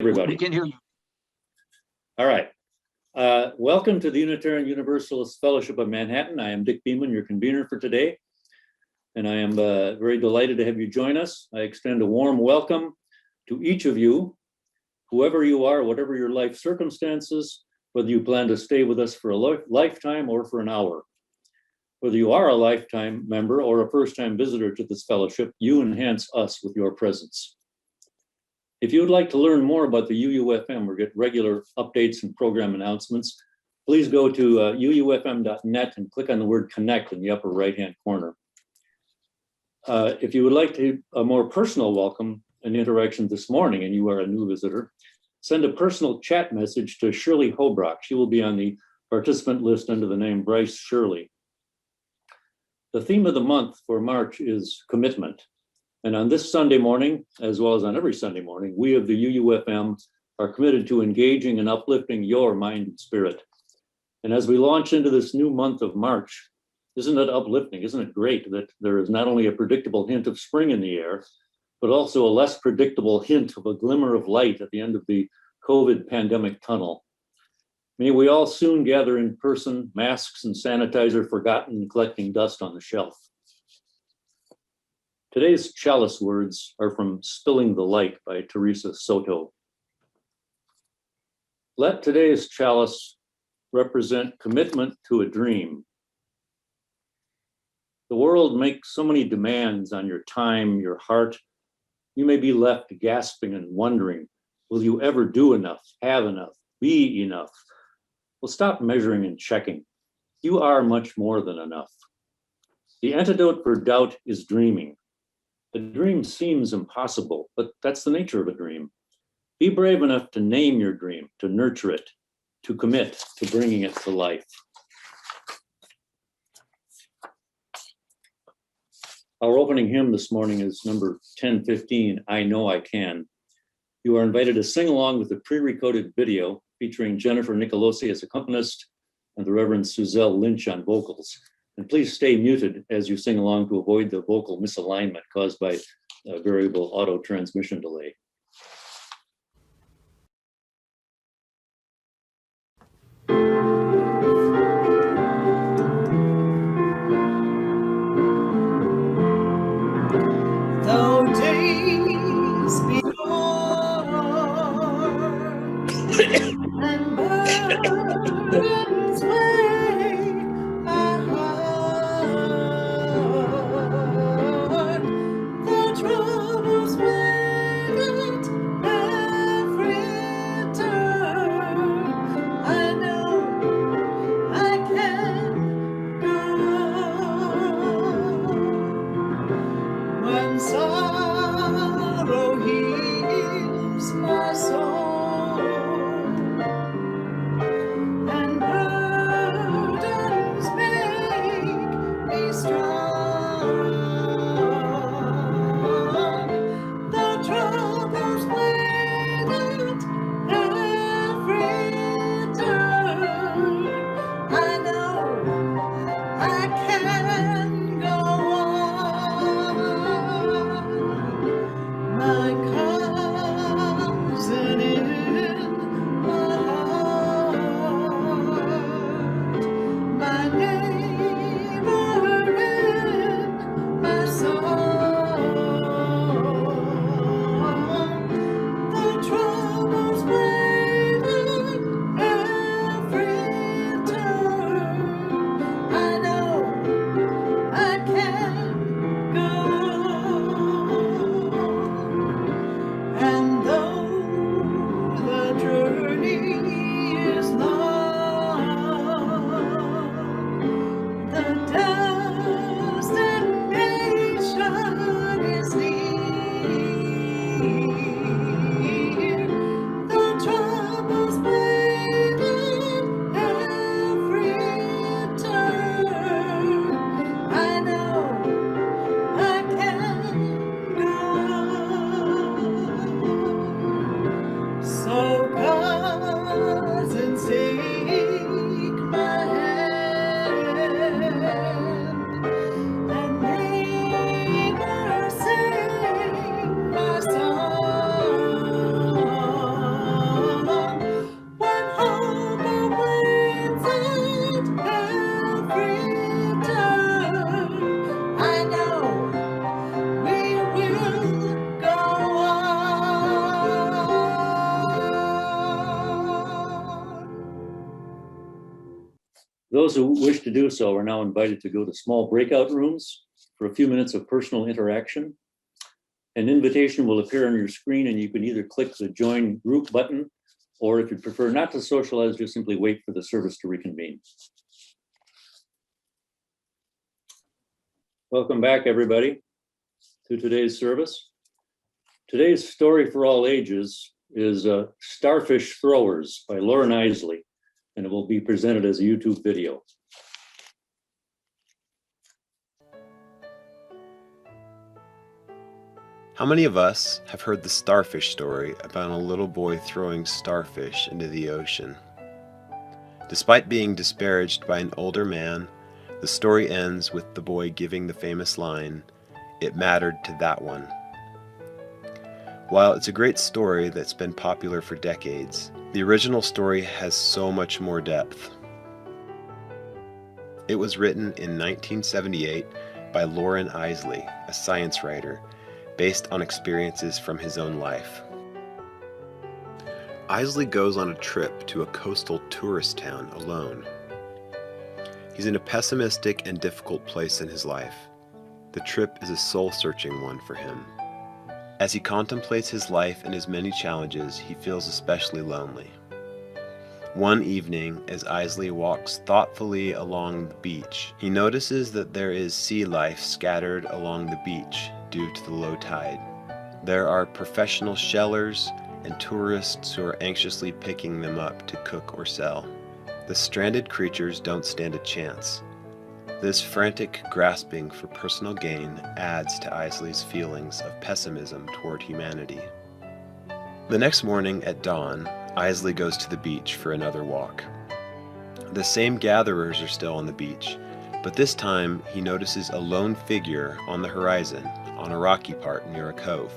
everybody? We can hear you. All right. Welcome to the Unitarian Universalist Fellowship of Manhattan. I am Dick Beeman, your convener for today. And I am very delighted to have you join us. I extend a warm welcome to each of you, whoever you are, whatever your life circumstances, whether you plan to stay with us for a lifetime or for an hour. Whether you are a lifetime member or a first-time visitor to this fellowship, you enhance us with your presence. If you would like to learn more about the UUFM or get regular updates and program announcements, please go to uufm.net and click on the word connect in the upper right-hand corner. If you would like a more personal welcome and interaction this morning and you are a new visitor, send a personal chat message to Shirley Hobrock. She will be on the participant list under the name Bryce Shirley. The theme of the month for March is commitment. And on this Sunday morning, as well as on every Sunday morning, we of the UUFM are committed to engaging and uplifting your mind and spirit. And as we launch into this new month of March, isn't it uplifting? Isn't it great that there is not only a predictable hint of spring in the air, but also a less predictable hint of a glimmer of light at the end of the COVID pandemic tunnel? May we all soon gather in person, masks and sanitizer forgotten and collecting dust on the shelf. Today's chalice words are from Spilling the Light by Teresa Soto. Let today's chalice represent commitment to a dream. The world makes so many demands on your time, your heart. You may be left gasping and wondering, will you ever do enough, have enough, be enough? Well, stop measuring and checking. You are much more than enough. The antidote for doubt is dreaming. A dream seems impossible, but that's the nature of a dream. Be brave enough to name your dream, to nurture it, to commit to bringing it to life. Our opening hymn this morning is number 1015, I Know I Can. You are invited to sing along with the pre-recorded video featuring Jennifer Nicolosi as accompanist and the Reverend Suzelle Lynch on vocals. And please stay muted as you sing along to avoid the vocal misalignment caused by a variable auto transmission delay. Though days be hard and burdens weigh my heart, the troubles wait at every turn. I know I can go when sorrow heals my soul and burdens make me strong. The troubles wait at every turn. I know I can go on. My cousin in my heart, my neighbor in my soul. The troubles wait at every turn. I know I can go. And though the journey is long, the destination is near. The troubles wait at every turn. I know I can go. So cousins, take my hand, and neighbors, sing my song. Those who wish to do so are now invited to go to small breakout rooms for a few minutes of personal interaction. An invitation will appear on your screen, and you can either click the Join Group button, or if you prefer not to socialize, just simply wait for the service to reconvene. Welcome back, everybody, to today's service. Today's story for all ages is Starfish Throwers by Lauren Eisley, and it will be presented as a YouTube video. How many of us have heard the starfish story about a little boy throwing starfish into the ocean? Despite being disparaged by an older man, the story ends with the boy giving the famous line, "It mattered to that one." While it's a great story that's been popular for decades, the original story has so much more depth. It was written in 1978 by Lauren Eisley, a science writer, based on experiences from his own life. Eisley goes on a trip to a coastal tourist town alone. He's in a pessimistic and difficult place in his life. The trip is a soul-searching one for him. As he contemplates his life and his many challenges, he feels especially lonely. One evening, as Eisley walks thoughtfully along the beach, he notices that there is sea life scattered along the beach due to the low tide. There are professional shellers and tourists who are anxiously picking them up to cook or sell. The stranded creatures don't stand a chance. This frantic grasping for personal gain adds to Eisley's feelings of pessimism toward humanity. The next morning at dawn, Eisley goes to the beach for another walk. The same gatherers are still on the beach, but this time he notices a lone figure on the horizon on a rocky part near a cove.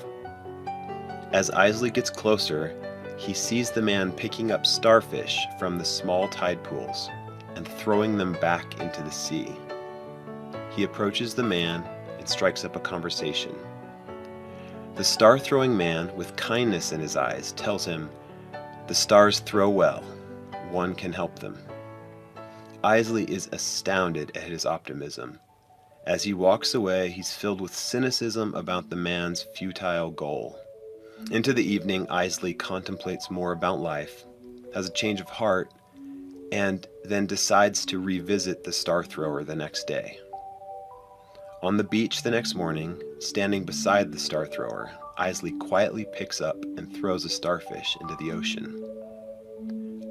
As Eisley gets closer, he sees the man picking up starfish from the small tide pools and throwing them back into the sea. He approaches the man and strikes up a conversation. The star-throwing man, with kindness in his eyes, tells him, "The stars throw well. One can help them." Eisley is astounded at his optimism. As he walks away, he's filled with cynicism about the man's futile goal. Into the evening, Eisley contemplates more about life, has a change of heart, and then decides to revisit the star thrower the next day. On the beach the next morning, standing beside the star thrower, Eisley quietly picks up and throws a starfish into the ocean.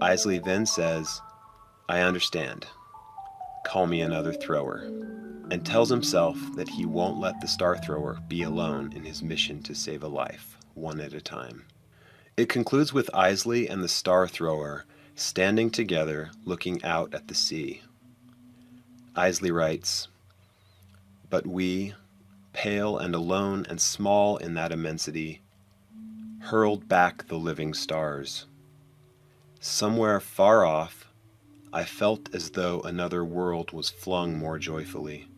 Eisley then says, "I understand. Call me another thrower," and tells himself that he won't let the star thrower be alone in his mission to save a life, one at a time. It concludes with Eisley and the star thrower standing together looking out at the sea. Eisley writes, "But we, pale and alone and small in that immensity, hurled back the living stars. Somewhere far off, I felt as though another world was flung more joyfully.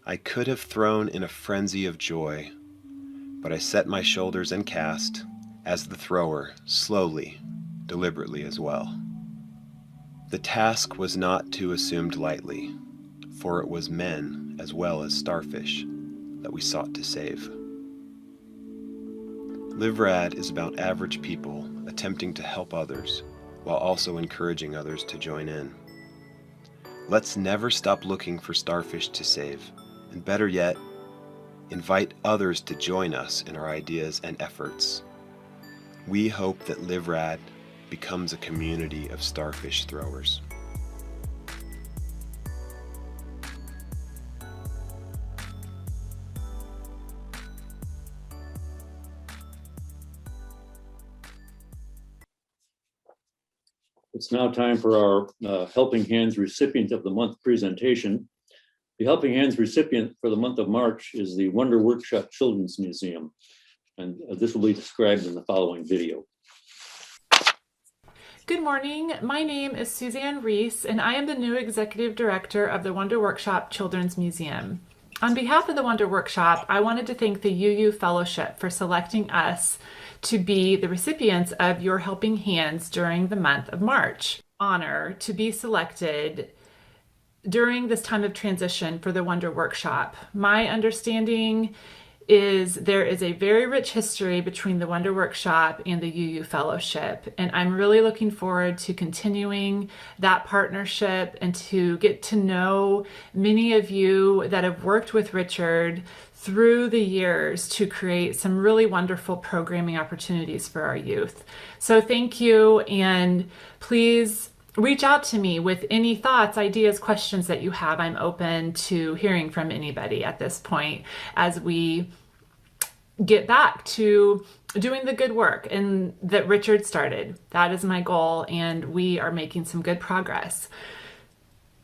I could have thrown in a frenzy of joy, but I set my shoulders and cast, as the thrower, slowly, deliberately as well. The task was not to assumed lightly, for it was men as well as starfish that we sought to save." Live Rad is about average people attempting to help others while also encouraging others to join in. Let's never stop looking for starfish to save, and better yet, invite others to join us in our ideas and efforts. We hope that Live Rad becomes a community of starfish throwers. It's now time for our Helping Hands Recipient of the Month presentation. The Helping Hands recipient for the month of March is the Wonder Workshop Children's Museum, and this will be described in the following video. Good morning. My name is Suzanne Reese, and I am the new Executive Director of the Wonder Workshop Children's Museum. On behalf of the Wonder Workshop, I wanted to thank the UU Fellowship for selecting us to be the recipients of your helping hands during the month of March. honor to be selected during this time of transition for the Wonder Workshop. My understanding is there is a very rich history between the Wonder Workshop and the UU Fellowship, and I'm really looking forward to continuing that partnership and to get to know many of you that have worked with Richard through the years to create some really wonderful programming opportunities for our youth. So thank you, and please reach out to me with any thoughts, ideas, questions that you have. I'm open to hearing from anybody at this point as we get back to doing the good work and that Richard started. That is my goal, and we are making some good progress.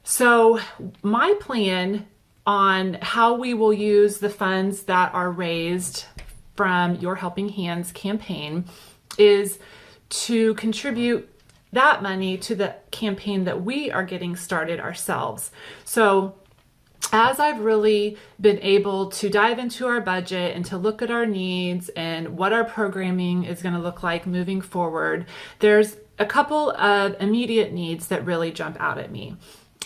So my plan on how we will use the funds that are raised from Your Helping Hands campaign is to contribute that money to the campaign that we are getting started ourselves. So as I've really been able to dive into our budget and to look at our needs and what our programming is going to look like moving forward, there's a couple of immediate needs that really jump out at me.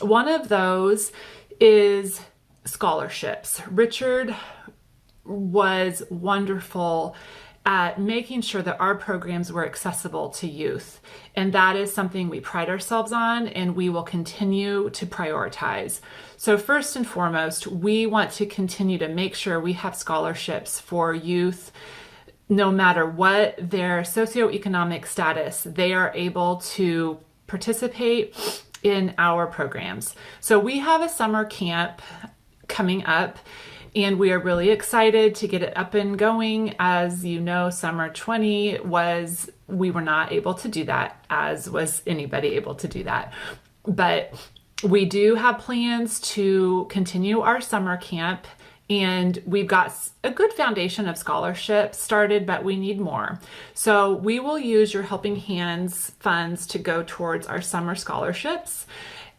One of those is scholarships. Richard was wonderful at making sure that our programs were accessible to youth. And that is something we pride ourselves on and we will continue to prioritize. So first and foremost, we want to continue to make sure we have scholarships for youth. No matter what their socioeconomic status, they are able to participate in our programs. So we have a summer camp coming up, and we are really excited to get it up and going. As you know, summer 20 we were not able to do that, as was anybody able to do that. But we do have plans to continue our summer camp, and we've got a good foundation of scholarships started, but we need more. So we will use Your Helping Hands funds to go towards our summer scholarships.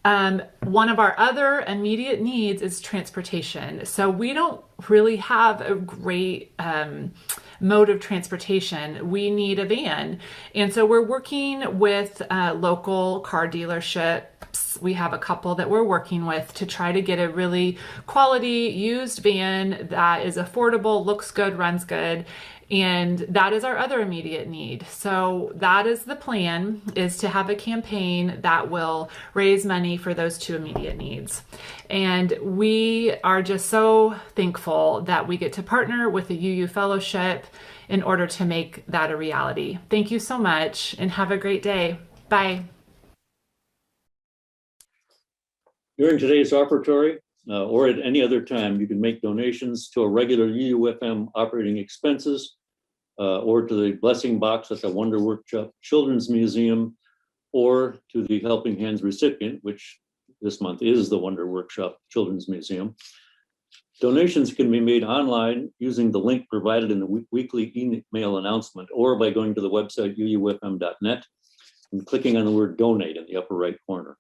One of our other immediate needs is transportation. So we don't really have a great mode of transportation. We need a van. And so we're working with local car dealerships. We have a couple that we're working with to try to get a really quality used van that is affordable, looks good, runs good. And that is our other immediate need. So that is the plan, is to have a campaign that will raise money for those two immediate needs. And we are just so thankful that we get to partner with the UU Fellowship in order to make that a reality. Thank you so much and have a great day. Bye. During today's offertory, or at any other time, you can make donations to a regular UUFM operating expenses or to the blessing box at the Wonder Workshop Children's Museum, or to the Helping Hands recipient, which this month is the Wonder Workshop Children's Museum. Donations can be made online using the link provided in the weekly email announcement, or by going to the website uufm.net and clicking on the word donate in the upper right corner.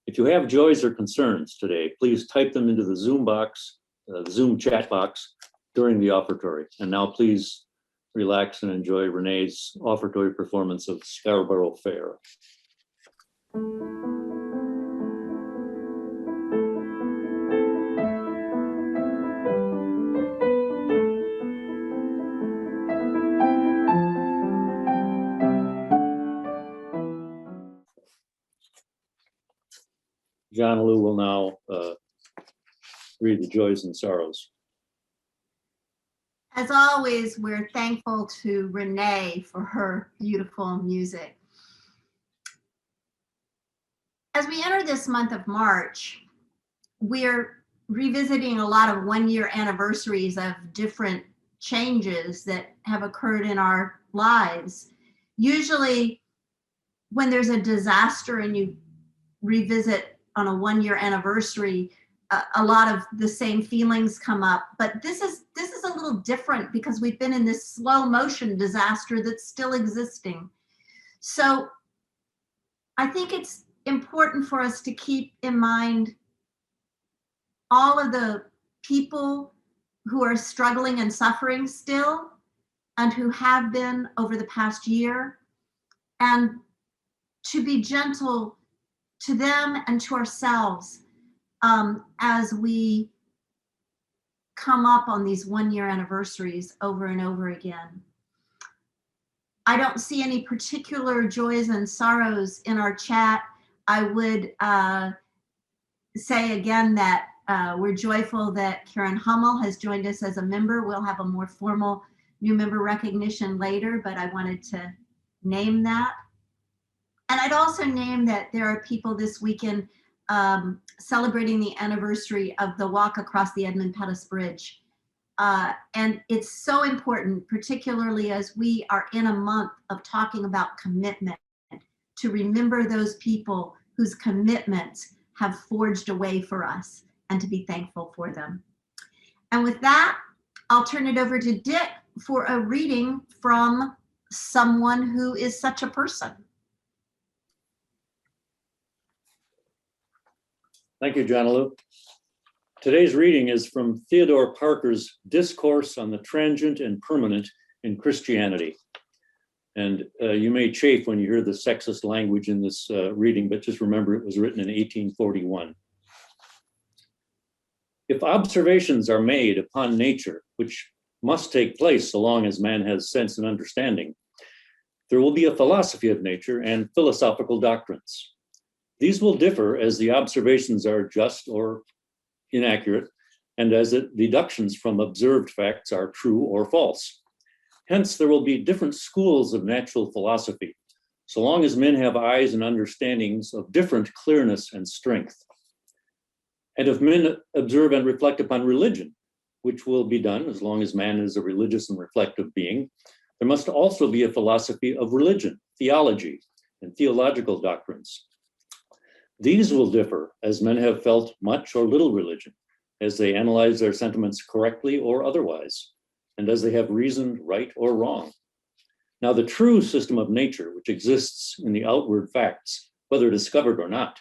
If you have joys or concerns today, please type them into the Zoom box, the Zoom chat box during the offertory. And now please relax and enjoy Renee's offertory performance of Scarborough Fair. Jonalu will now read the joys and sorrows. As always, we're thankful to Renee for her beautiful music. As we enter this month of March, we're revisiting a lot of one-year anniversaries of different changes that have occurred in our lives. Usually when there's a disaster and you revisit on a one-year anniversary, a lot of the same feelings come up, but this is a little different because we've been in this slow motion disaster that's still existing. So I think it's important for us to keep in mind all of the people who are struggling and suffering still, and who have been over the past year. And to be gentle to them and to ourselves as we come up on these 1-year anniversaries over and over again. I don't see any particular joys and sorrows in our chat. I would say again that we're joyful that Karen Hummel has joined us as a member. We'll have a more formal new member recognition later, but I wanted to name that. And I'd also name that there are people this weekend celebrating the anniversary of the walk across the Edmund Pettus Bridge. And it's so important, particularly as we are in a month of talking about commitment, to remember those people whose commitments have forged a way for us and to be thankful for them. And with that, I'll turn it over to Dick for a reading from someone who is such a person. Thank you, Jonalu. Today's reading is from Theodore Parker's Discourse on the Transient and Permanent in Christianity. And you may chafe when you hear the sexist language in this reading, but just remember it was written in 1841. If observations are made upon nature, which must take place so long as man has sense and understanding, there will be a philosophy of nature and philosophical doctrines. These will differ as the observations are just or inaccurate, and as the deductions from observed facts are true or false. Hence, there will be different schools of natural philosophy, so long as men have eyes and understandings of different clearness and strength. And if men observe and reflect upon religion, which will be done as long as man is a religious and reflective being, there must also be a philosophy of religion, theology, and theological doctrines. These will differ as men have felt much or little religion, as they analyze their sentiments correctly or otherwise, and as they have reasoned right or wrong. Now, the true system of nature, which exists in the outward facts, whether discovered or not,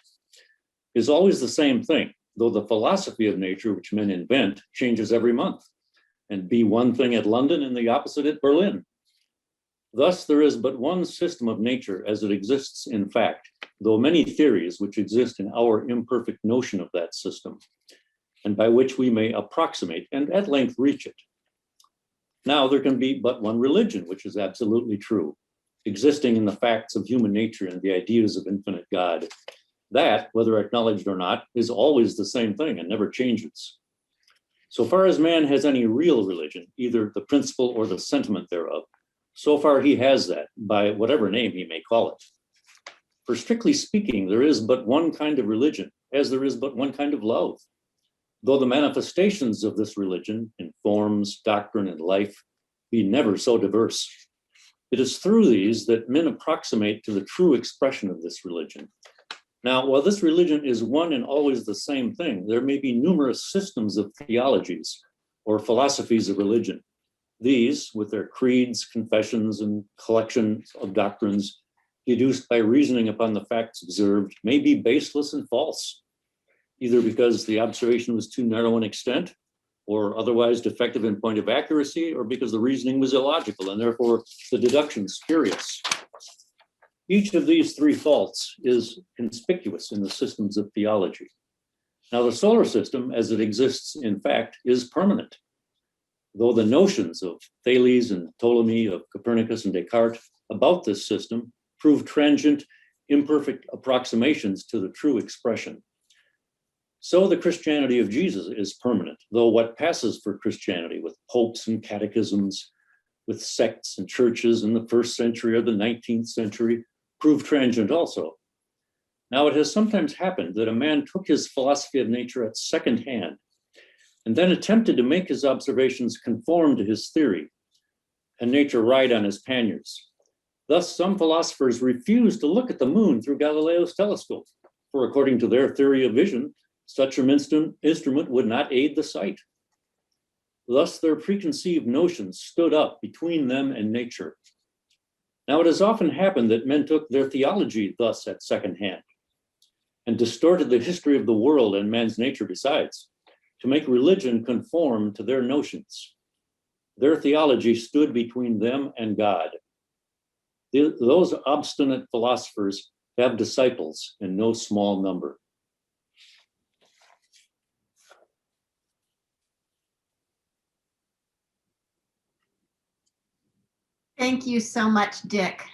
is always the same thing, though the philosophy of nature which men invent changes every month, and be one thing at London and the opposite at Berlin. Thus, there is but one system of nature as it exists in fact, though many theories which exist in our imperfect notion of that system, and by which we may approximate and at length reach it. Now, there can be but one religion, which is absolutely true, existing in the facts of human nature and the ideas of infinite God. That, whether acknowledged or not, is always the same thing and never changes. So far as man has any real religion, either the principle or the sentiment thereof, so far he has that, by whatever name he may call it. For strictly speaking, there is but one kind of religion, as there is but one kind of love. Though the manifestations of this religion in forms, doctrine, and life be never so diverse, it is through these that men approximate to the true expression of this religion. Now, while this religion is one and always the same thing, there may be numerous systems of theologies or philosophies of religion. These, with their creeds, confessions, and collections of doctrines deduced by reasoning upon the facts observed, may be baseless and false, either because the observation was too narrow in extent, or otherwise defective in point of accuracy, or because the reasoning was illogical, and therefore the deduction spurious. Each of these three faults is conspicuous in the systems of theology. Now, the solar system, as it exists in fact, is permanent, though the notions of Thales and Ptolemy, of Copernicus and Descartes about this system prove transient, imperfect approximations to the true expression. So the Christianity of Jesus is permanent, though what passes for Christianity with popes and catechisms, with sects and churches in the 1st century or the 19th century, prove transient also. Now, it has sometimes happened that a man took his philosophy of nature at second hand and then attempted to make his observations conform to his theory and nature ride on his panniers. Thus, some philosophers refuse to look at the moon through Galileo's telescope, for according to their theory of vision, such an instrument would not aid the sight. Thus, their preconceived notions stood up between them and nature. Now, it has often happened that men took their theology thus at second hand and distorted the history of the world and man's nature besides, to make religion conform to their notions. Their theology stood between them and God. Those obstinate philosophers have disciples in no small number. Thank you so much, Dick,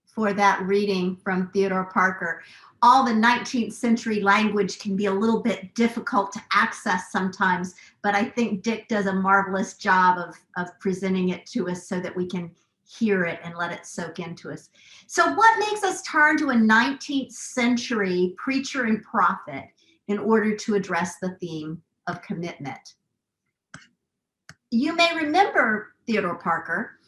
for that reading from Theodore Parker. All the 19th century language can be a little bit difficult to access sometimes, but I think Dick does a marvelous job of presenting it to us so that we can hear it and let it soak into us. So what makes us turn to a 19th century preacher and prophet in order to address the theme of commitment? You may remember Theodore Parker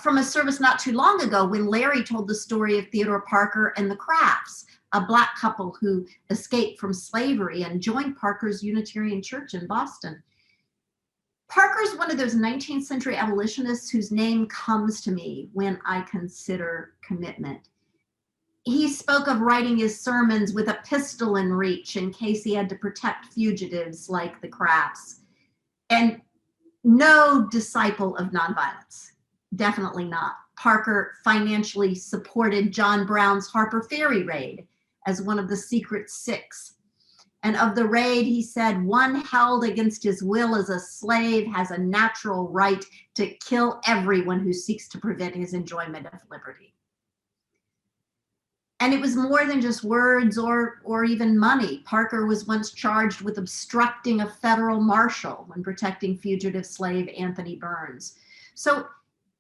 from a service not too long ago when Larry told the story of Theodore Parker and the Crafts, a Black couple who escaped from slavery and joined Parker's Unitarian Church in Boston. Parker's one of those 19th century abolitionists whose name comes to me when I consider commitment. He spoke of writing his sermons with a pistol in reach in case he had to protect fugitives like the Crafts. And no disciple of nonviolence, definitely not. Parker financially supported John Brown's Harper Ferry raid as one of the secret six. And of the raid, he said, one held against his will as a slave has a natural right to kill everyone who seeks to prevent his enjoyment of liberty. And it was more than just words or even money. Parker was once charged with obstructing a federal marshal when protecting fugitive slave Anthony Burns. So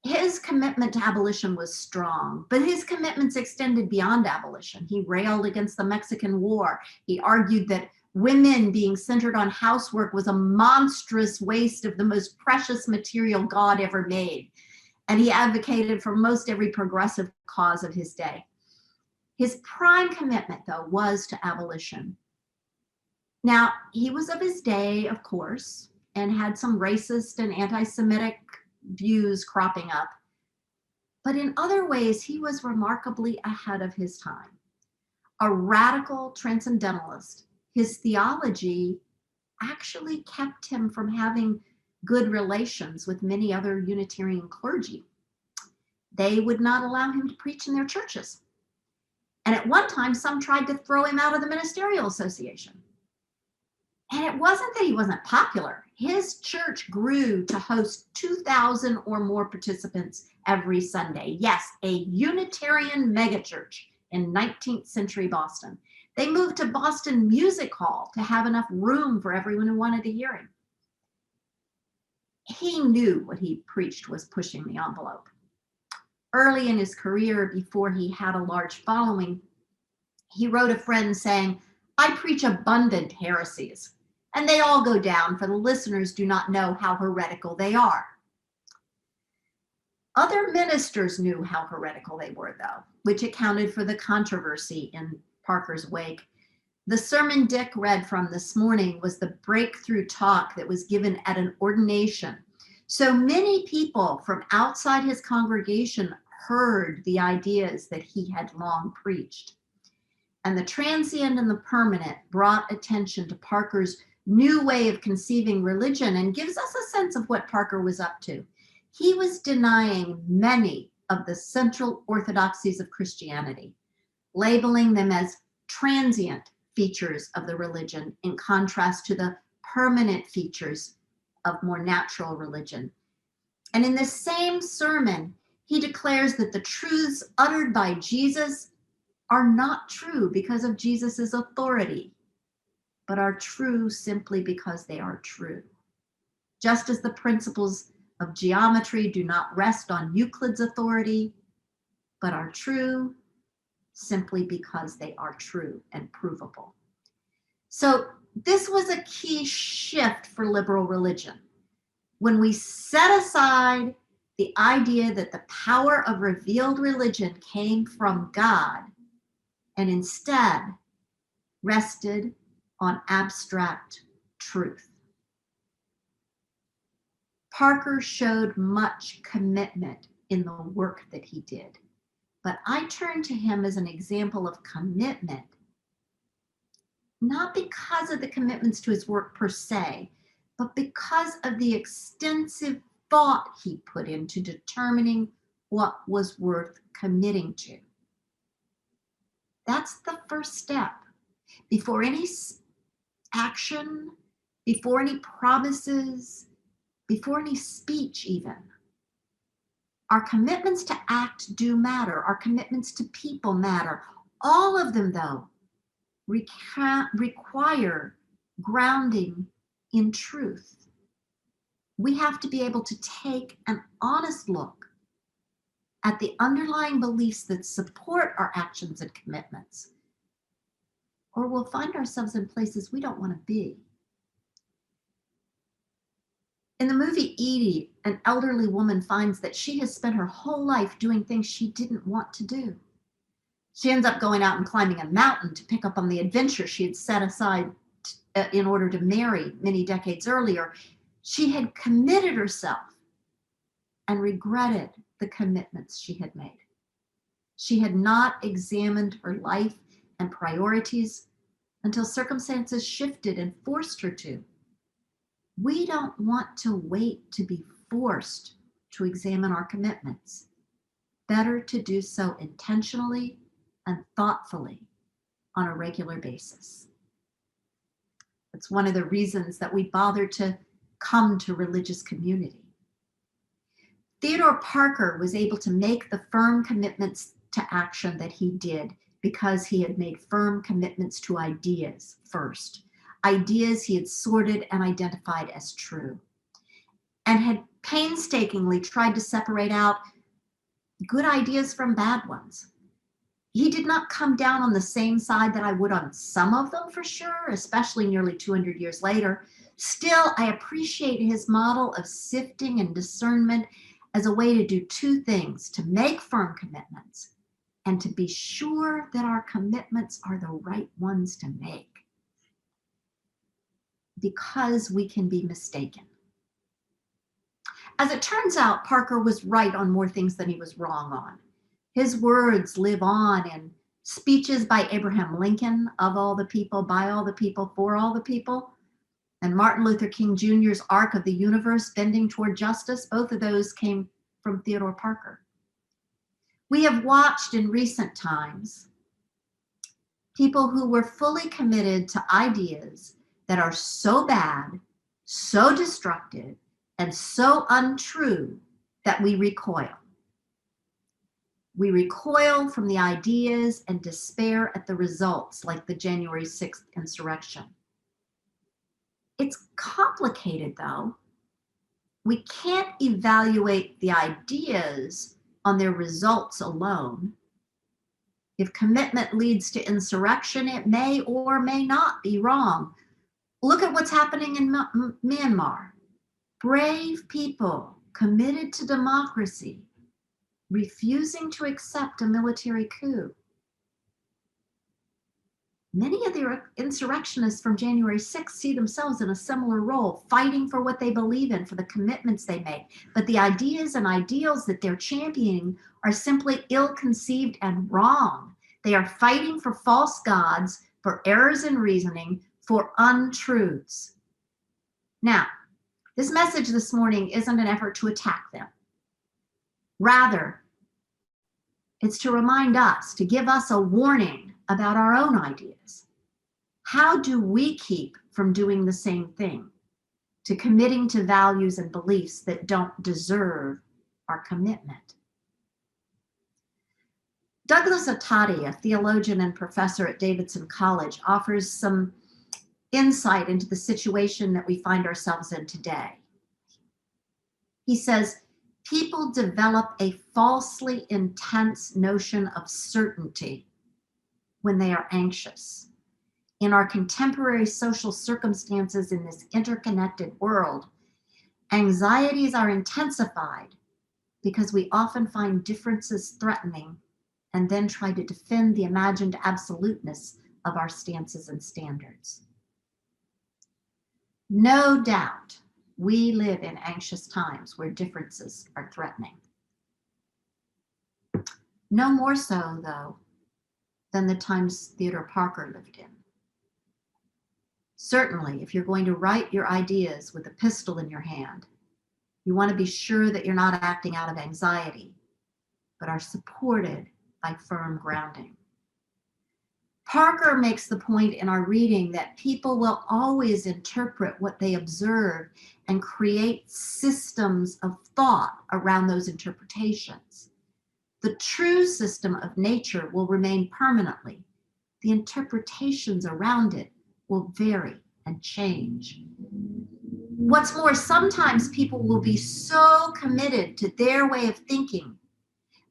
his commitment to abolition was strong, but his commitments extended beyond abolition. He railed against the Mexican War. He argued that women being centered on housework was a monstrous waste of the most precious material God ever made. And he advocated for most every progressive cause of his day. His prime commitment, though, was to abolition. Now, he was of his day, of course, and had some racist and anti-Semitic views cropping up. But in other ways, he was remarkably ahead of his time. A radical transcendentalist, his theology actually kept him from having good relations with many other Unitarian clergy. They would not allow him to preach in their churches. And at one time, some tried to throw him out of the Ministerial Association. And it wasn't that he wasn't popular. His church grew to host 2,000 or more participants every Sunday. Yes, a Unitarian megachurch in 19th century Boston. They moved to Boston Music Hall to have enough room for everyone who wanted to hear him. He knew what he preached was pushing the envelope. Early in his career, before he had a large following, he wrote a friend saying, "I preach abundant heresies, and they all go down, for the listeners do not know how heretical they are." Other ministers knew how heretical they were, though, which accounted for the controversy in Parker's wake. The sermon Dick read from this morning was the breakthrough talk that was given at an ordination. So many people from outside his congregation heard the ideas that he had long preached. And the Transient and the Permanent brought attention to Parker's new way of conceiving religion and gives us a sense of what Parker was up to. He was denying many of the central orthodoxies of Christianity, labeling them as transient features of the religion in contrast to the permanent features of more natural religion. And in the same sermon, he declares that the truths uttered by Jesus are not true because of Jesus's authority, but are true simply because they are true. Just as the principles of geometry do not rest on Euclid's authority, but are true simply because they are true and provable. So this was a key shift for liberal religion. When we set aside the idea that the power of revealed religion came from God and instead rested on abstract truth. Parker showed much commitment in the work that he did, but I turn to him as an example of commitment, not because of the commitments to his work per se, but because of the extensive thought he put into determining what was worth committing to. That's the first step. Before any action, before any promises, before any speech even. Our commitments to act do matter. Our commitments to people matter. All of them, though, require grounding in truth. We have to be able to take an honest look at the underlying beliefs that support our actions and commitments, or we'll find ourselves in places we don't want to be. In the movie Edie, an elderly woman finds that she has spent her whole life doing things she didn't want to do. She ends up going out and climbing a mountain to pick up on the adventure she had set aside in order to marry many decades earlier. She had committed herself and regretted the commitments she had made. She had not examined her life and priorities until circumstances shifted and forced her to. We don't want to wait to be forced to examine our commitments. Better to do so intentionally and thoughtfully on a regular basis. It's one of the reasons that we bother to come to religious community. Theodore Parker was able to make the firm commitments to action that he did because he had made firm commitments to ideas first. Ideas he had sorted and identified as true, and had painstakingly tried to separate out good ideas from bad ones. He did not come down on the same side that I would on some of them, for sure, especially nearly 200 years later. Still, I appreciate his model of sifting and discernment as a way to do two things: to make firm commitments and to be sure that our commitments are the right ones to make. Because we can be mistaken. As it turns out, Parker was right on more things than he was wrong on. His words live on in speeches by Abraham Lincoln, of all the people, by all the people, for all the people, and Martin Luther King Jr.'s Arc of the Universe, Bending Toward Justice. Both of those came from Theodore Parker. We have watched in recent times people who were fully committed to ideas that are so bad, so destructive, and so untrue that we recoil. We recoil from the ideas and despair at the results, like the January 6th insurrection. It's complicated, though. We can't evaluate the ideas on their results alone. If commitment leads to insurrection, it may or may not be wrong. Look at what's happening in Myanmar. Brave people committed to democracy, refusing to accept a military coup. Many of the insurrectionists from January 6th see themselves in a similar role, fighting for what they believe in, for the commitments they make. But the ideas and ideals that they're championing are simply ill-conceived and wrong. They are fighting for false gods, for errors in reasoning, for untruths. Now, this message this morning isn't an effort to attack them. Rather, it's to remind us, to give us a warning about our own ideas. How do we keep from doing the same thing, to committing to values and beliefs that don't deserve our commitment? Douglas Atati, a theologian and professor at Davidson College, offers some insight into the situation that we find ourselves in today. He says, people develop a falsely intense notion of certainty when they are anxious. In our contemporary social circumstances in this interconnected world, anxieties are intensified because we often find differences threatening and then try to defend the imagined absoluteness of our stances and standards. No doubt, we live in anxious times where differences are threatening. No more so, though, than the times Theodore Parker lived in. Certainly, if you're going to write your ideas with a pistol in your hand, you want to be sure that you're not acting out of anxiety, but are supported by firm grounding. Parker makes the point in our reading that people will always interpret what they observe and create systems of thought around those interpretations. The true system of nature will remain permanently. The interpretations around it will vary and change. What's more, sometimes people will be so committed to their way of thinking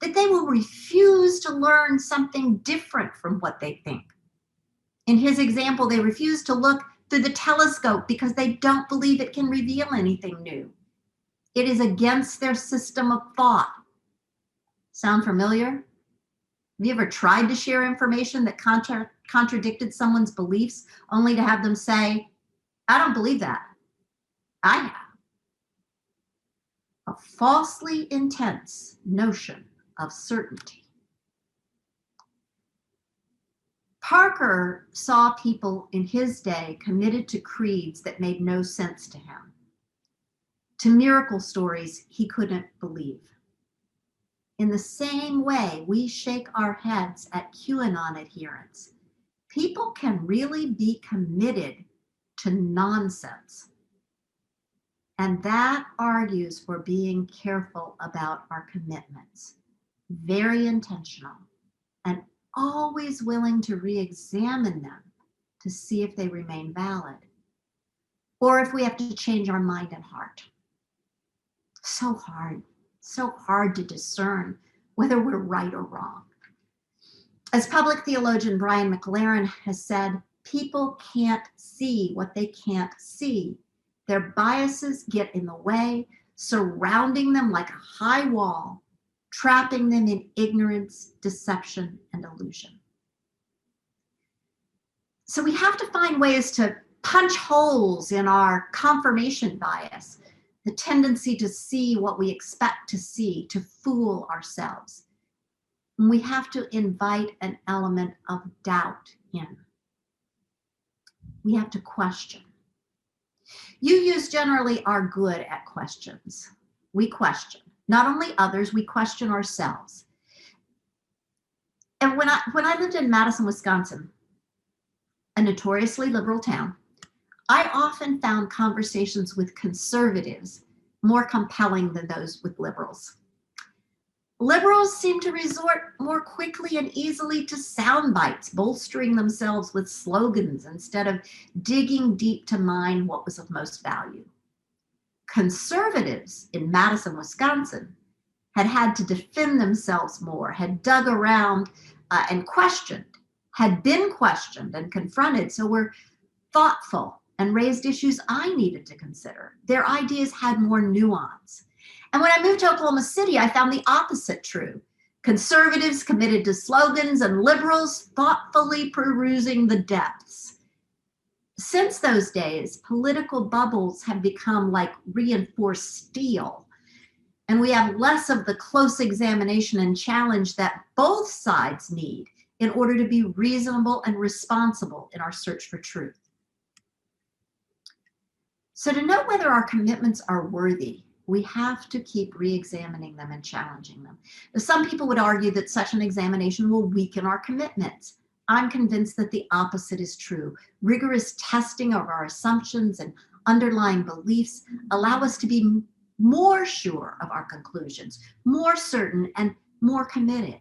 that they will refuse to learn something different from what they think. In his example, they refuse to look through the telescope because they don't believe it can reveal anything new. It is against their system of thought. Sound familiar? Have you ever tried to share information that contradicted someone's beliefs only to have them say, I don't believe that? I have. A falsely intense notion of certainty. Parker saw people in his day committed to creeds that made no sense to him, to miracle stories he couldn't believe. In the same way we shake our heads at QAnon adherents, people can really be committed to nonsense. And that argues for being careful about our commitments, very intentional, and always willing to re-examine them to see if they remain valid, or if we have to change our mind and heart. So hard to discern whether we're right or wrong. As public theologian Brian McLaren has said, people can't see what they can't see. Their biases get in the way, surrounding them like a high wall, trapping them in ignorance, deception, and illusion. So we have to find ways to punch holes in our confirmation bias, the tendency to see what we expect to see, to fool ourselves. And we have to invite an element of doubt in. We have to question. UUs generally are good at questions. We question. Not only others, we question ourselves. And when I lived in Madison, Wisconsin, a notoriously liberal town, I often found conversations with conservatives more compelling than those with liberals. Liberals seem to resort more quickly and easily to sound bites, bolstering themselves with slogans instead of digging deep to mine what was of most value. Conservatives in Madison, Wisconsin, had to defend themselves more, had dug around and questioned, had been questioned and confronted, so were thoughtful and raised issues I needed to consider. Their ideas had more nuance. And when I moved to Oklahoma City, I found the opposite true. Conservatives committed to slogans and liberals thoughtfully perusing the depths. Since those days, political bubbles have become like reinforced steel, and we have less of the close examination and challenge that both sides need in order to be reasonable and responsible in our search for truth. So to know whether our commitments are worthy, we have to keep re-examining them and challenging them. Now, some people would argue that such an examination will weaken our commitments. I'm convinced that the opposite is true. Rigorous testing of our assumptions and underlying beliefs allow us to be more sure of our conclusions, more certain, and more committed.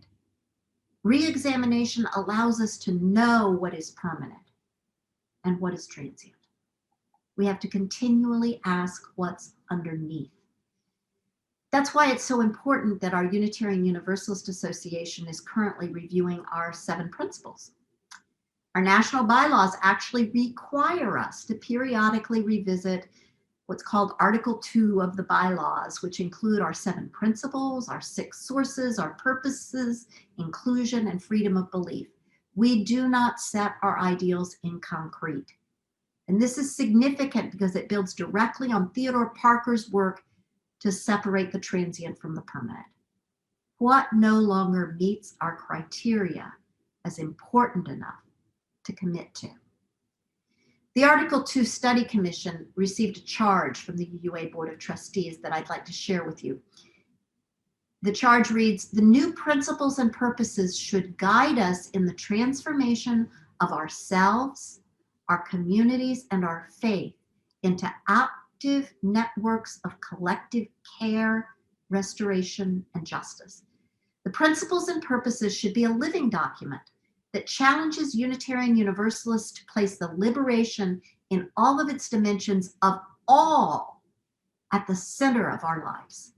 Re-examination allows us to know what is permanent and what is transient. We have to continually ask what's underneath. That's why it's so important that our Unitarian Universalist Association is currently reviewing our 7 principles. Our national bylaws actually require us to periodically revisit what's called Article 2 of the bylaws, which include our 7 principles, our 6 sources, our purposes, inclusion, and freedom of belief. We do not set our ideals in concrete. And this is significant because it builds directly on Theodore Parker's work to separate the transient from the permanent. What no longer meets our criteria is important enough to commit to. The Article 2 Study Commission received a charge from the UUA Board of Trustees that I'd like to share with you. The charge reads, the new principles and purposes should guide us in the transformation of ourselves, our communities, and our faith into active networks of collective care, restoration, and justice. The principles and purposes should be a living document that challenges Unitarian Universalists to place the liberation in all of its dimensions of all at the center of our lives.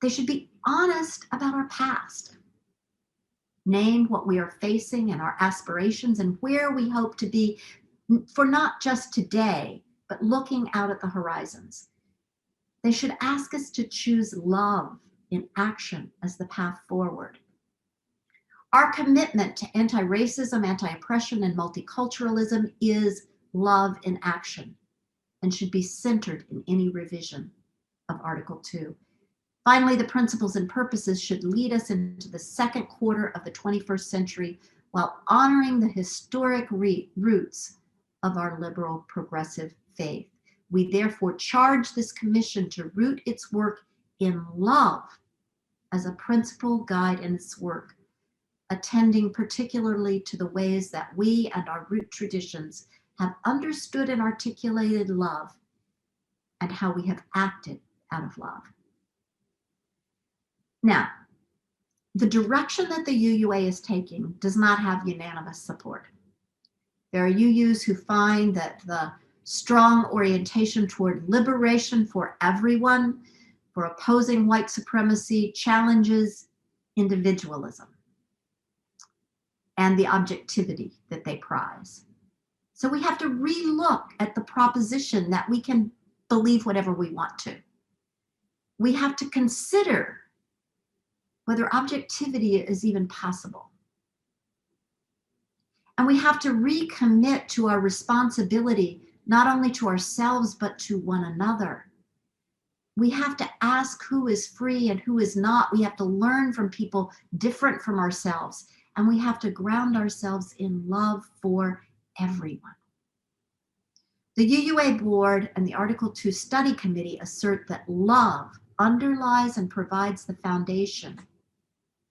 They should be honest about our past, name what we are facing and our aspirations and where we hope to be for not just today, but looking out at the horizons. They should ask us to choose love in action as the path forward. Our commitment to anti-racism, anti-oppression, and multiculturalism is love in action and should be centered in any revision of Article 2. Finally, the principles and purposes should lead us into the second quarter of the 21st century while honoring the historic roots of our liberal progressive faith. We therefore charge this commission to root its work in love as a principal guide in its work, attending particularly to the ways that we and our root traditions have understood and articulated love and how we have acted out of love. Now, the direction that the UUA is taking does not have unanimous support. There are UUs who find that the strong orientation toward liberation for everyone, for opposing white supremacy, challenges individualism and the objectivity that they prize. So we have to relook at the proposition that we can believe whatever we want to. We have to consider whether objectivity is even possible. And we have to recommit to our responsibility, not only to ourselves, but to one another. We have to ask who is free and who is not. We have to learn from people different from ourselves. And we have to ground ourselves in love for everyone. The UUA board and the Article 2 study committee assert that love underlies and provides the foundation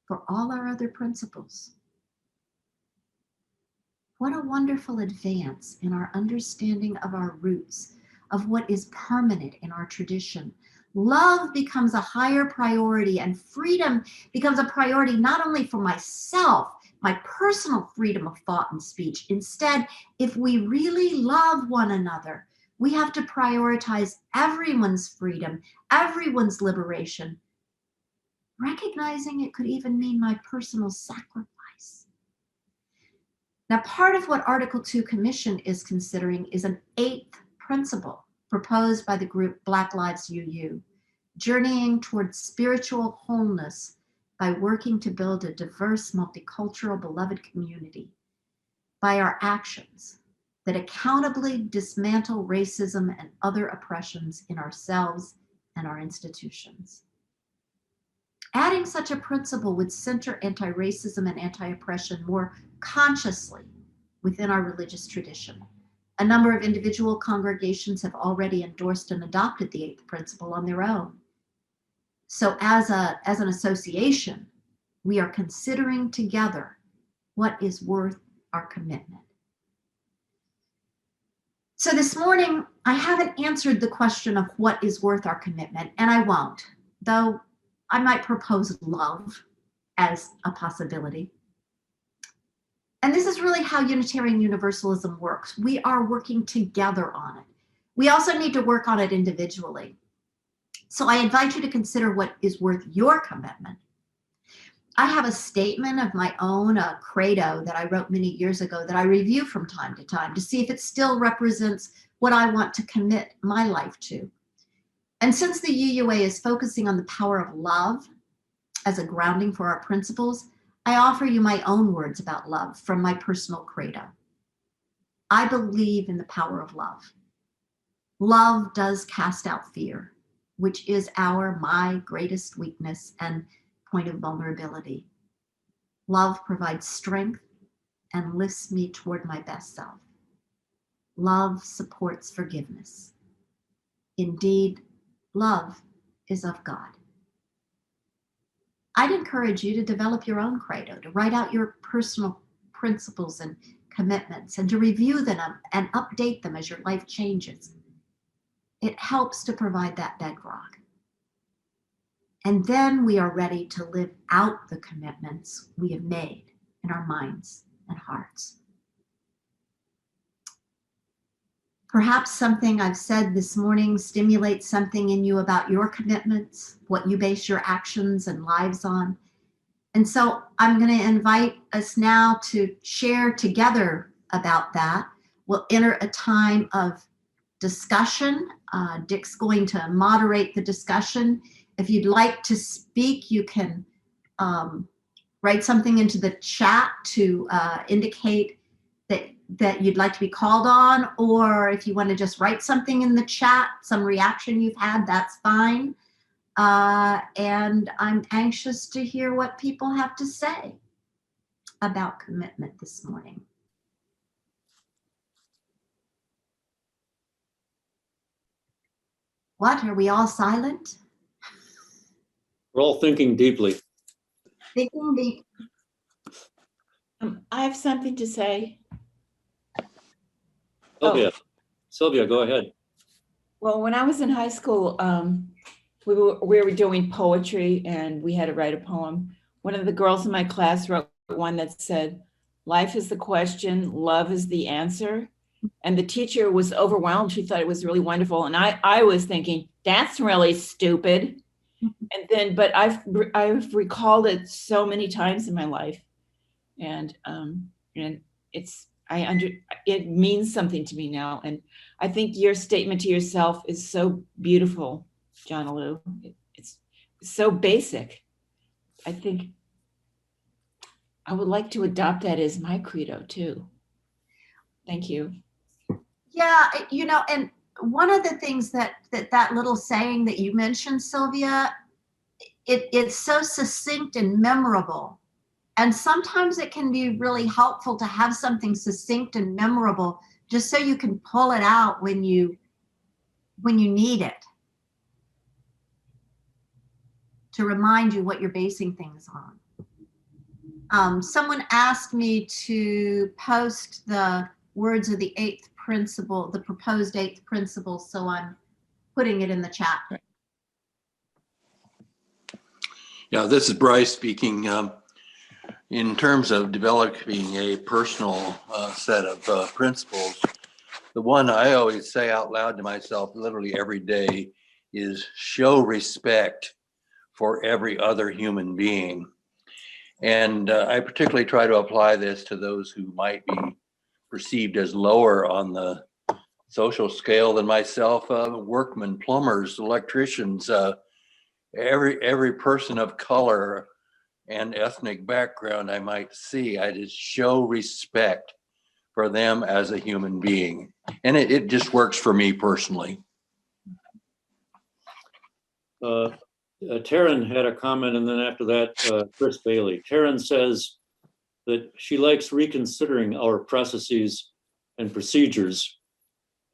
for all our other principles. What a wonderful advance in our understanding of our roots, of what is permanent in our tradition. Love becomes a higher priority, and freedom becomes a priority not only for myself, my personal freedom of thought and speech. Instead, if we really love one another, we have to prioritize everyone's freedom, everyone's liberation, recognizing it could even mean my personal sacrifice. Now, part of what Article 2 Commission is considering is an 8th principle proposed by the group Black Lives UU, journeying towards spiritual wholeness by working to build a diverse, multicultural, beloved community by our actions that accountably dismantle racism and other oppressions in ourselves and our institutions. Adding such a principle would center anti-racism and anti-oppression more consciously within our religious tradition. A number of individual congregations have already endorsed and adopted the 8th principle on their own. So as an association, we are considering together what is worth our commitment. So this morning, I haven't answered the question of what is worth our commitment, and I won't, though I might propose love as a possibility. And this is really how Unitarian Universalism works. We are working together on it. We also need to work on it individually. So I invite you to consider what is worth your commitment. I have a statement of my own, a credo that I wrote many years ago that I review from time to time to see if it still represents what I want to commit my life to. And since the UUA is focusing on the power of love as a grounding for our principles, I offer you my own words about love from my personal credo. I believe in the power of love. Love does cast out fear, which is my greatest weakness and point of vulnerability. Love provides strength and lifts me toward my best self. Love supports forgiveness. Indeed, love is of God. I'd encourage you to develop your own credo, to write out your personal principles and commitments and to review them and update them as your life changes. It helps to provide that bedrock. And then we are ready to live out the commitments we have made in our minds and hearts. Perhaps something I've said this morning stimulates something in you about your commitments, what you base your actions and lives on. And so I'm going to invite us now to share together about that. We'll enter a time of discussion. Dick's going to moderate the discussion. If you'd like to speak, you can write something into the chat to indicate that you'd like to be called on, or if you want to just write something in the chat, some reaction you've had, that's fine. And I'm anxious to hear what people have to say about commitment this morning. What, are we all silent? We're all thinking deeply. Thinking deep. I have something to say. Sylvia, go ahead. Well, when I was in high school, we were doing poetry and we had to write a poem. One of the girls in my class wrote one that said, "Life is the question, love is the answer." And the teacher was overwhelmed. She thought it was really wonderful. And I was thinking, that's really stupid. And then, but I've recalled it so many times in my life. And it means something to me now. And I think your statement to yourself is so beautiful, Jonalu. It's so basic. I think I would like to adopt that as my credo too. Thank you. Yeah, and one of the things that little saying that you mentioned, Sylvia, it's so succinct and memorable. And sometimes it can be really helpful to have something succinct and memorable just so you can pull it out when you need it, to remind you what you're basing things on. Someone asked me to post the words of the eighth principle, the proposed eighth principle, so I'm putting it in the chat. Yeah, this is Bryce speaking. In terms of developing a personal set of principles, the one I always say out loud to myself literally every day is show respect for every other human being. And I particularly try to apply this to those who might be perceived as lower on the social scale than myself, workmen, plumbers, electricians, every person of color and ethnic background I might see. I just show respect for them as a human being. And it just works for me personally. Taryn had a comment, and then after that, Chris Bailey. Taryn says that she likes reconsidering our processes and procedures,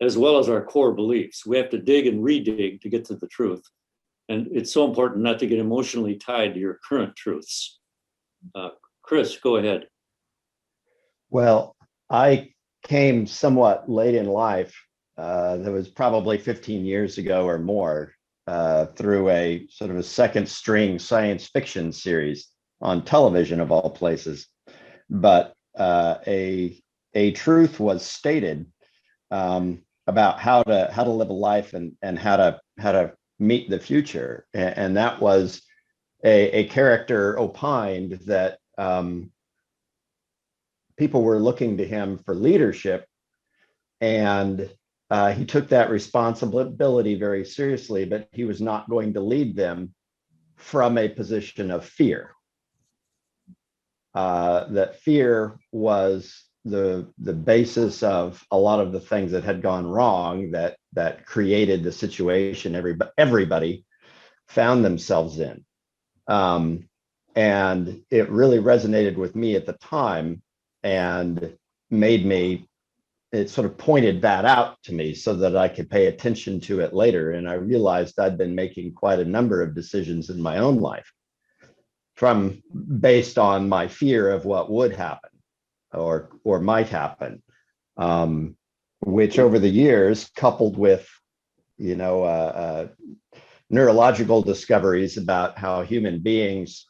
as well as our core beliefs. We have to dig and redig to get to the truth. And it's so important not to get emotionally tied to your current truths. Chris, go ahead. Well, I came somewhat late in life. That was probably 15 years ago or more, through a sort of a second string science fiction series on television of all places. But a truth was stated about how to live a life and how to meet the future, and that was a character opined that people were looking to him for leadership, and he took that responsibility very seriously, but he was not going to lead them from a position of fear. That fear was the basis of a lot of the things that had gone wrong that created the situation everybody found themselves in. And it really resonated with me at the time and it sort of pointed that out to me so that I could pay attention to it later. And I realized I'd been making quite a number of decisions in my own life based on my fear of what would happen. or might happen, which over the years, coupled with neurological discoveries about how human beings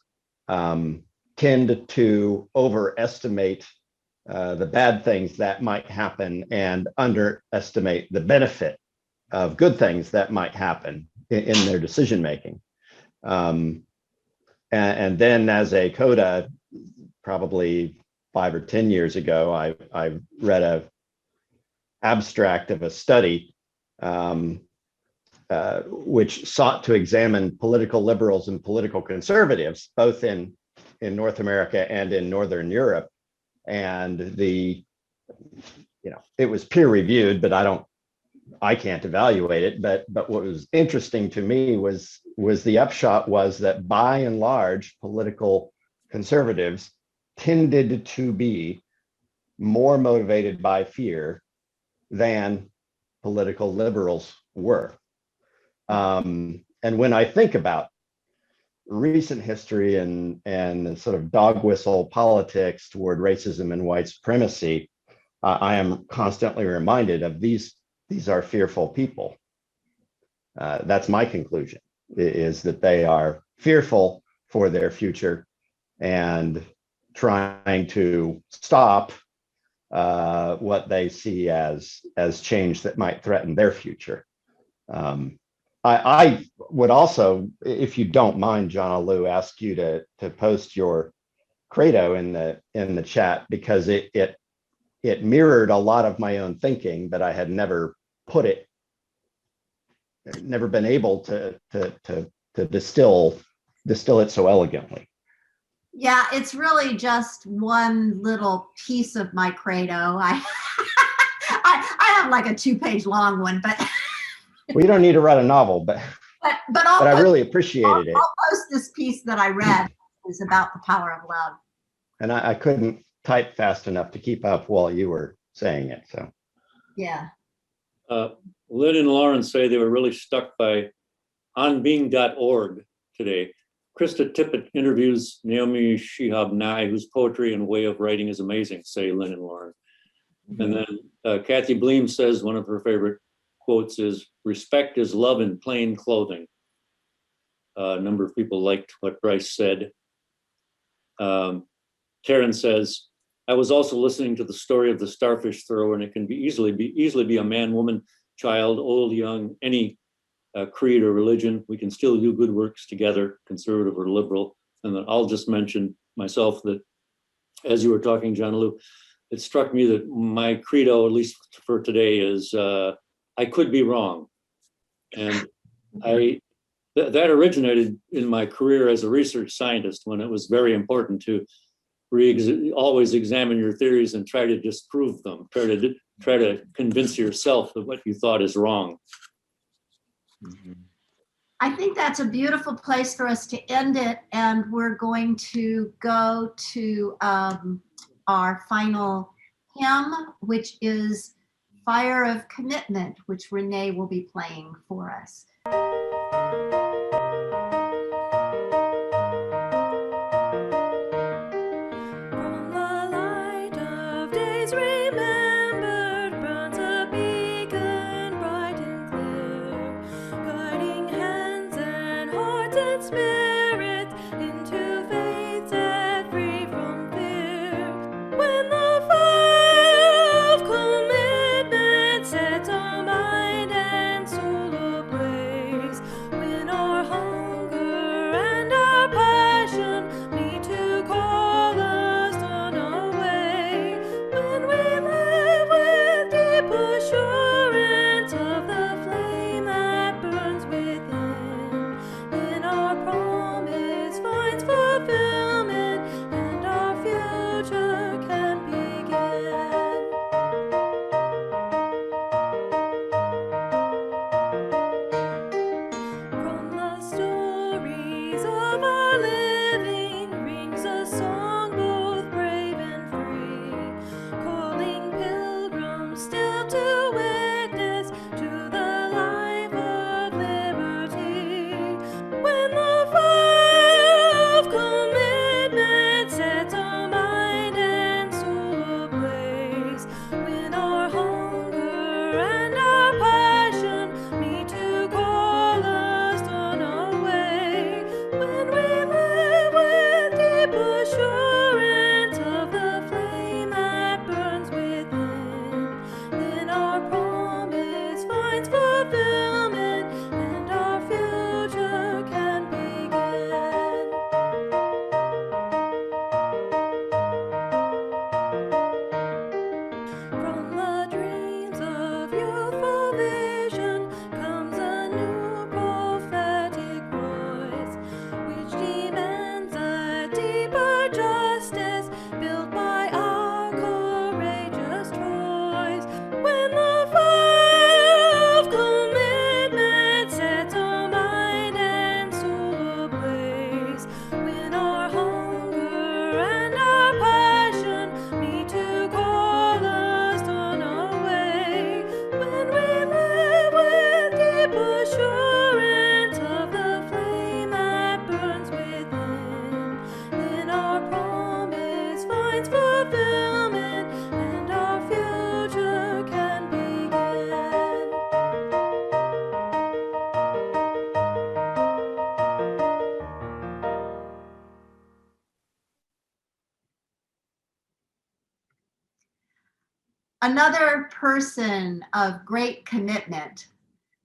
tend to overestimate the bad things that might happen and underestimate the benefit of good things that might happen in their decision making. And then as a coda, probably 5 or 10 years ago, I read a abstract of a study which sought to examine political liberals and political conservatives, both in North America and in Northern Europe. And it was peer reviewed, but I can't evaluate it. But what was interesting to me was the upshot was that by and large, political conservatives tended to be more motivated by fear than political liberals were. And when I think about recent history and sort of dog whistle politics toward racism and white supremacy, I am constantly reminded of these are fearful people. That's my conclusion, is that they are fearful for their future and trying to stop what they see as change that might threaten their future. I would also, if you don't mind, Jonalu, ask you to post your credo in the chat, because it mirrored a lot of my own thinking, but I had never been able to distill it so elegantly. Yeah, it's really just one little piece of my credo. I have like a 2-page long one, but well, you don't need to write a novel, but I really appreciated it. I'll post this piece that I read. Is about the power of love. And I couldn't type fast enough to keep up while you were saying it. So yeah. Lynn and Lauren say they were really struck by onbeing.org today. Krista Tippett interviews Naomi Shihab Nye, whose poetry and way of writing is amazing, say Lynn and Lauren. Mm-hmm. And then Kathy Bleem says one of her favorite quotes is, "Respect is love in plain clothing." A number of people liked what Bryce said. Karen says, "I was also listening to the story of the starfish thrower, and it can easily be a man, woman, child, old, young, any creed or religion. We can still do good works together, conservative or liberal." And then I'll just mention myself that as you were talking, Jonalu, it struck me that my credo, at least for today, is I could be wrong. And that originated in my career as a research scientist, when it was very important to always examine your theories and try to disprove them, try to convince yourself that what you thought is wrong. I think that's a beautiful place for us to end it, and we're going to go to our final hymn, which is Fire of Commitment, which Renee will be playing for us. Mind and soul ablaze. finds fulfillment and our future can begin. From the dreams of youthful vision comes a new prophetic voice, which demands a deeper justice built by our courageous Troys. When the fire of commitment sets our mind and soul ablaze, when our hunger and our passion meet to call us on our way, when we live with deep assurance of the flame that burns within, then our promise finds fulfillment and our future can begin. Another person of great commitment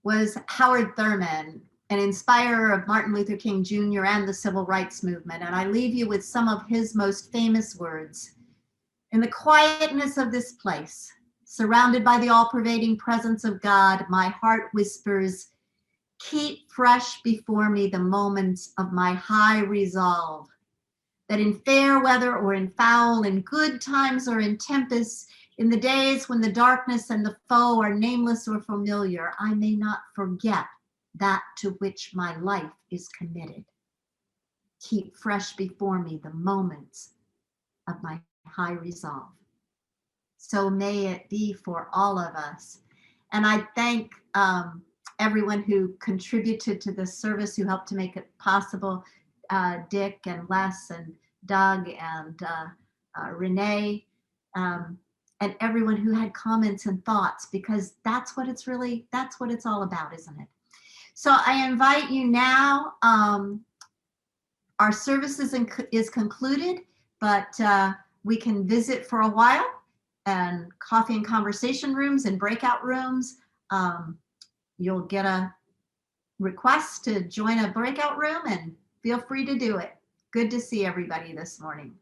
was Howard Thurman, an inspirer of Martin Luther King Jr. and the Civil Rights Movement. And I leave you with some of his most famous words. In the quietness of this place, surrounded by the all-pervading presence of God, my heart whispers, keep fresh before me the moments of my high resolve, that in fair weather or in foul, in good times or in tempests, in the days when the darkness and the foe are nameless or familiar, I may not forget that to which my life is committed. Keep fresh before me the moments of my high resolve. So may it be for all of us. And I thank everyone who contributed to this service, who helped to make it possible, Dick and Les and Doug and Renee, and everyone who had comments and thoughts, because that's what it's all about, isn't it? So I invite you now, our service is concluded, but we can visit for a while, and coffee and conversation rooms and breakout rooms. You'll get a request to join a breakout room and feel free to do it. Good to see everybody this morning.